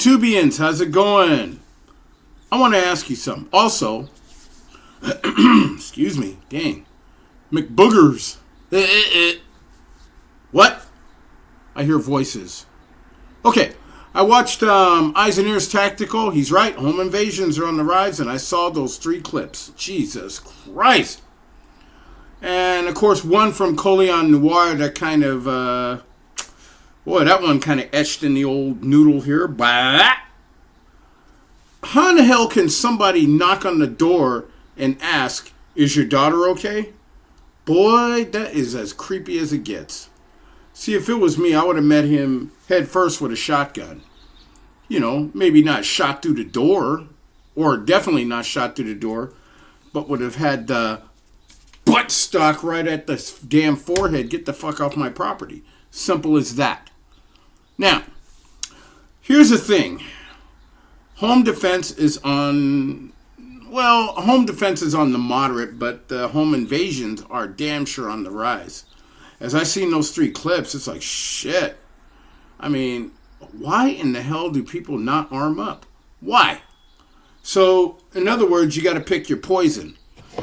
Tubians, how's it going? I want to ask you something. Also, excuse me, dang, McBoogers. What? I hear voices. Okay, I watched Eyes and Ears Tactical. He's right, home invasions are on the rise, and I saw those 3 clips. Jesus Christ. And, of course, one from Colion Noir that kind of, boy, that one kind of etched in the old noodle here. Bah! How in the hell can somebody knock on the door and ask, is your daughter okay? Boy, that is as creepy as it gets. See, if it was me, I would have met him head first with a shotgun. You know, maybe not shot through the door, or definitely not shot through the door, but would have had the butt stock right at the damn forehead. Get the fuck off my property. Simple as that. Now, here's the thing. Home defense is on, well, home defense is on the moderate, but home invasions are damn sure on the rise. As I seen those 3 clips, it's like, shit. I mean, why in the hell do people not arm up? Why? So, in other words, you got to pick your poison.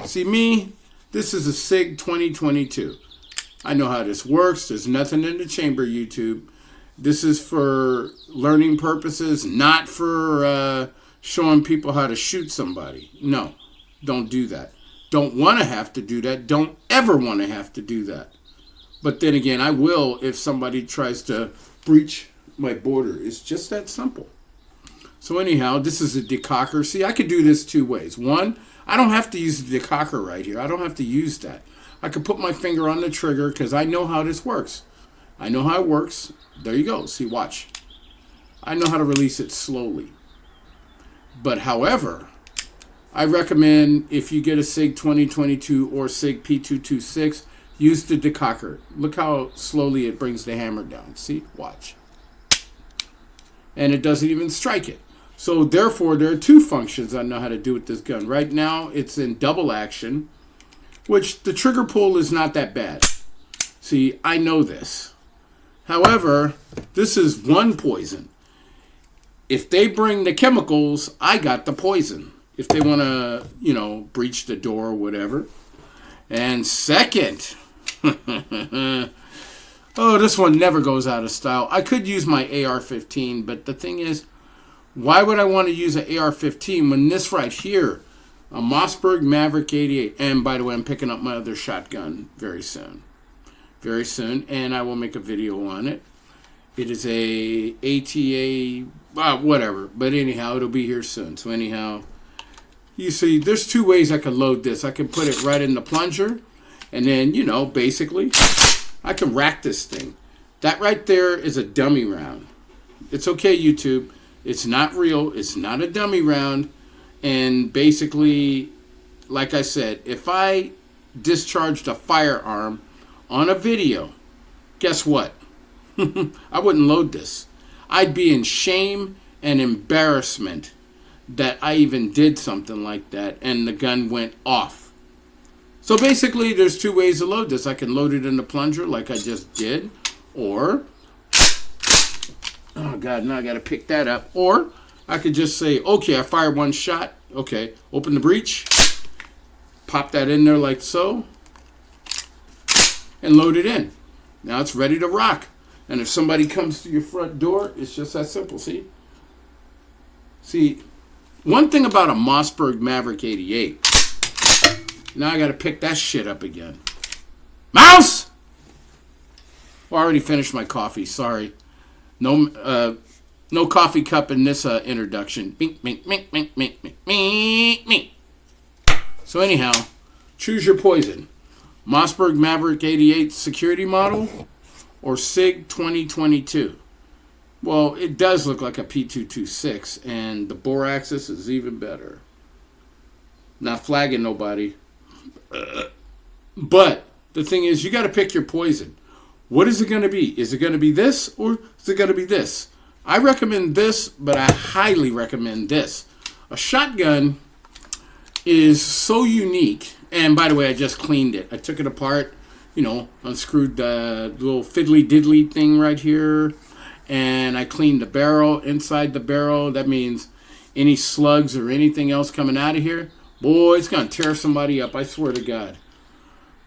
See, me, this is a SIG 2022. I know how this works. There's nothing in the chamber, YouTube. This is for learning purposes, not for showing people how to shoot somebody. No, don't do that. Don't want to have to do that. Don't ever want to have to do that. But then again, I will if somebody tries to breach my border. It's just that simple. So anyhow, this is a decocker. See, I could do this 2 ways. One, I don't have to use the decocker right here. I don't have to use that. I could put my finger on the trigger because I know how this works. I know how it works. There you go. See, watch. I know how to release it slowly. But however, I recommend if you get a SIG 2022 or SIG P226, use the decocker. Look how slowly it brings the hammer down. See? Watch. And it doesn't even strike it. So therefore, there are 2 functions I know how to do with this gun. Right now, it's in double action, which the trigger pull is not that bad. See, I know this. However, this is one poison. If they bring the chemicals, I got the poison. If they want to, you know, breach the door or whatever. And second, oh, this one never goes out of style. I could use my AR-15, but the thing is, why would I want to use an AR-15 when this right here, a Mossberg Maverick 88, and by the way, I'm picking up my other shotgun very soon. Very soon, and I will make a video on it. It is a ATA, whatever, but anyhow, it'll be here soon. So anyhow, you see, there's 2 ways I can load this. I can put it right in the plunger, and then, you know, basically, I can rack this thing. That right there is a dummy round. It's okay, YouTube. It's not real. It's not a dummy round. And basically, like I said, if I discharged a firearm on a video, guess what? I wouldn't load this. I'd be in shame and embarrassment that I even did something like that and the gun went off. So basically, there's 2 ways to load this. I can load it in the plunger like I just did, or, oh God, now I got to pick that up. Or I could just say, okay, I fired 1 shot. Okay, open the breech, pop that in there like so, and load it in. Now it's ready to rock. And if somebody comes to your front door, it's just that simple, see? See, one thing about a Mossberg Maverick 88, now I got to pick that shit up again. Mouse! Well, I already finished my coffee, sorry. No coffee cup in this introduction. Mink, mink, mink, mink, mink, mink, mink, mink. So anyhow, choose your poison. Mossberg Maverick 88 security model or SIG 2022. Well, it does look like a P226, and the bore axis is even better. Not flagging nobody. But the thing is, you got to pick your poison. What is it going to be? Is it going to be this, or is it going to be this? I recommend this, but I highly recommend this. A shotgun is so unique. And by the way, I just cleaned it. I took it apart, you know, unscrewed the little fiddly diddly thing right here. and I cleaned the barrel, inside the barrel. That means any slugs or anything else coming out of here, boy, it's going to tear somebody up, I swear to God.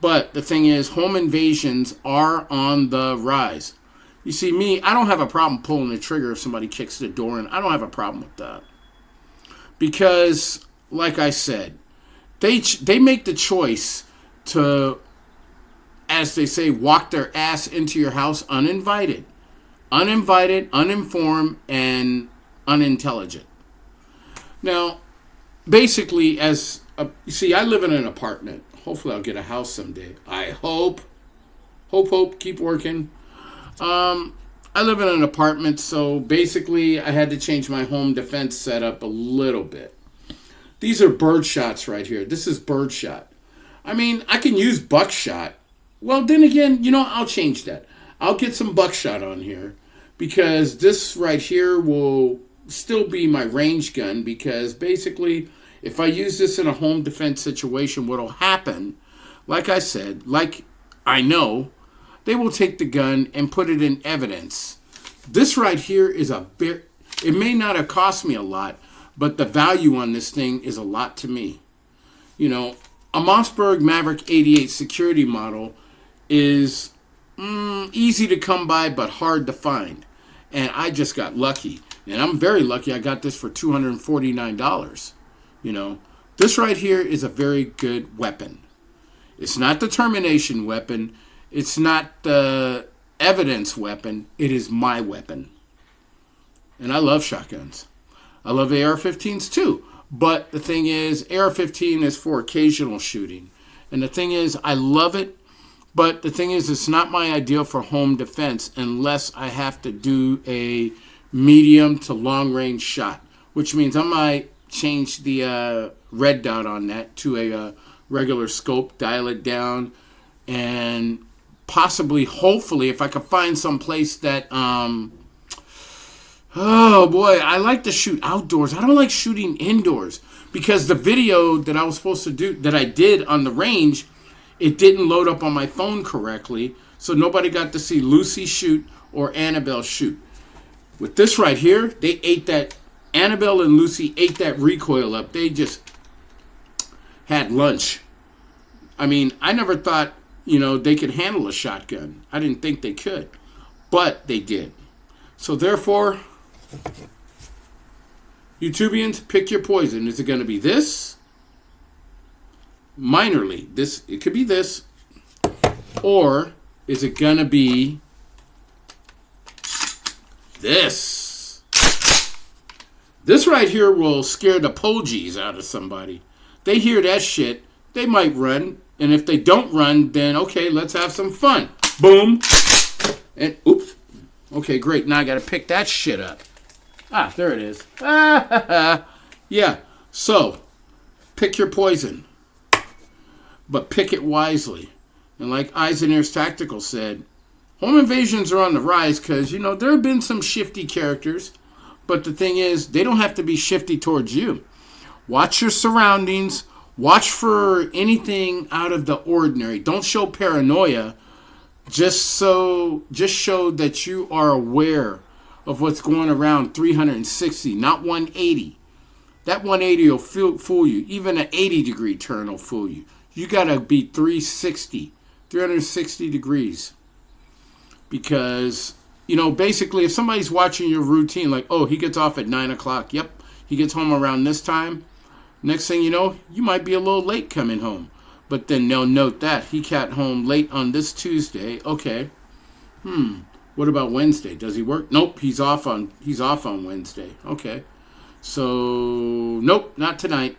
But the thing is, home invasions are on the rise. You see, me, I don't have a problem pulling the trigger if somebody kicks the door in. I don't have a problem with that. Because, like I said, they make the choice to, as they say, walk their ass into your house uninvited. Uninvited, uninformed, and unintelligent. Now, basically, you see, I live in an apartment. Hopefully I'll get a house someday. I hope. Hope, keep working. I live in an apartment, so basically I had to change my home defense setup a little bit. These are bird shots right here. This is bird shot. I mean, I can use buckshot. Well, then again, I'll change that. I'll get some buckshot on here because this right here will still be my range gun, because basically if I use this in a home defense situation, what'll happen, like I said, like I know, they will take the gun and put it in evidence. This right here is it may not have cost me a lot, but the value on this thing is a lot to me. A Mossberg Maverick 88 security model is easy to come by but hard to find. And I just got lucky. And I'm very lucky I got this for $249. This right here is a very good weapon. It's not the termination weapon. It's not the evidence weapon. It is my weapon. And I love shotguns. I love AR-15s too. But the thing is, AR-15 is for occasional shooting. And the thing is, I love it. But the thing is, it's not my ideal for home defense unless I have to do a medium to long range shot. Which means I might change the red dot on that to a regular scope, dial it down, and possibly, hopefully, if I could find some place that, oh boy, I like to shoot outdoors. I don't like shooting indoors because the video that I was supposed to do, that I did on the range, it didn't load up on my phone correctly, so nobody got to see Lucy shoot or Annabelle shoot. With this right here, they ate that, Annabelle and Lucy ate that recoil up. They just had lunch. I mean, I never thought, they could handle a shotgun. I didn't think they could, but they did. So therefore, YouTubians, pick your poison. Is it going to be this? Minorly. It could be this. Or is it going to be this? This right here will scare the pogies out of somebody. They hear that shit, they might run. And if they don't run, then okay, let's have some fun. Boom. And oops. Okay, great. Now I got to pick that shit up. Ah, there it is. Yeah. So, pick your poison. But pick it wisely. And like Eisener's Tactical said, home invasions are on the rise because, there have been some shifty characters. But the thing is, they don't have to be shifty towards you. Watch your surroundings. Watch for anything out of the ordinary. Don't show paranoia. Just show that you are aware of what's going around 360, not 180. That 180 will fool you. Even an 80-degree turn will fool you. You got to be 360 degrees. Because, basically, if somebody's watching your routine, like, oh, he gets off at 9 o'clock. Yep, he gets home around this time. Next thing you know, you might be a little late coming home. But then they'll note that he got home late on this Tuesday. Okay. What about Wednesday? Does he work? Nope, he's off on Wednesday. Okay. So, nope, not tonight.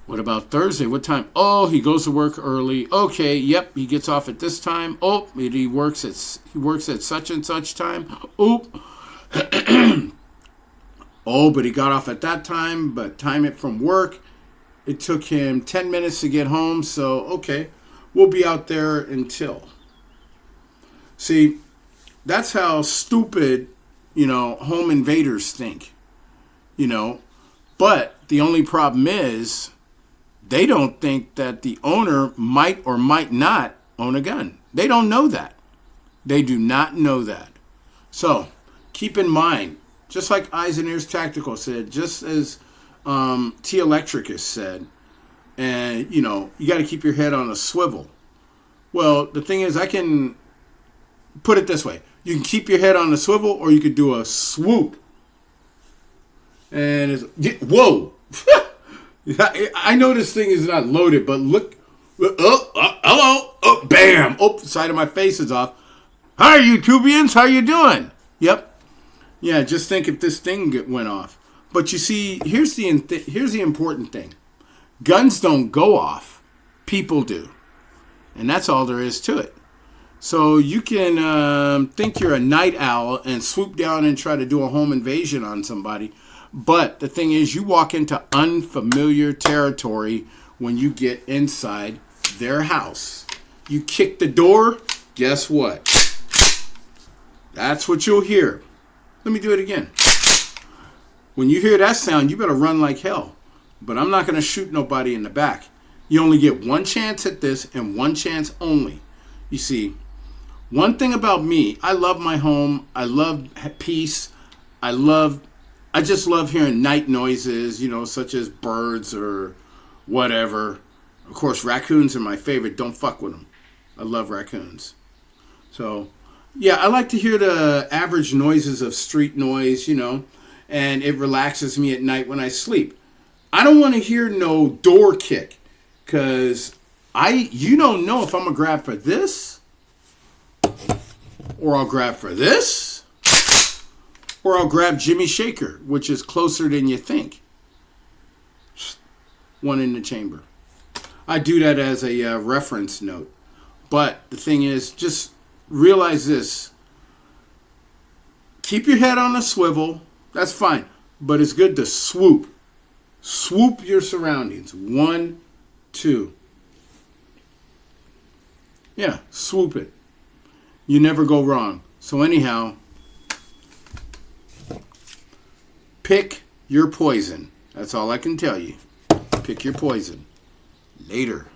What about Thursday? What time? Oh, he goes to work early. Okay, yep, he gets off at this time. Oh, he works at such and such time. Oop. Oh, but he got off at that time, but time it from work. It took him 10 minutes to get home, so okay, we'll be out there until. See, that's how stupid, home invaders think, But the only problem is they don't think that the owner might or might not own a gun. They don't know that. They do not know that. So, keep in mind, just like Eyes and Ears Tactical said, just as T Electric has said, and you know, you got to keep your head on a swivel. Well, the thing is, I can put it this way: you can keep your head on a swivel, or you could do a swoop. And it's, whoa! I know this thing is not loaded, but look. Hello! Oh, bam! Oh, the side of my face is off. Hi, YouTubians. How you doing? Yep. Yeah, just think if this thing went off. But you see, here's the important thing. Guns don't go off. People do. And that's all there is to it. So you can think you're a night owl and swoop down and try to do a home invasion on somebody. But the thing is, you walk into unfamiliar territory when you get inside their house. You kick the door, guess what? That's what you'll hear. Let me do it again. When you hear that sound, you better run like hell. But I'm not going to shoot nobody in the back. You only get one chance at this and one chance only. You see, one thing about me, I love my home. I love peace. I just love hearing night noises, you know, such as birds or whatever. Of course, raccoons are my favorite. Don't fuck with them. I love raccoons. So, yeah, I like to hear the average noises of street noise, you know, and it relaxes me at night when I sleep. I don't want to hear no door kick, because you don't know if I'm going to grab for this, or I'll grab for this, or I'll grab Jimmy Shaker, which is closer than you think. One in the chamber. I do that as a reference note. But the thing is, just realize this. Keep your head on a swivel. That's fine. But it's good to swoop. Swoop your surroundings. 1, 2. Yeah, swoop it. You never go wrong. So anyhow, pick your poison. That's all I can tell you. Pick your poison. Later.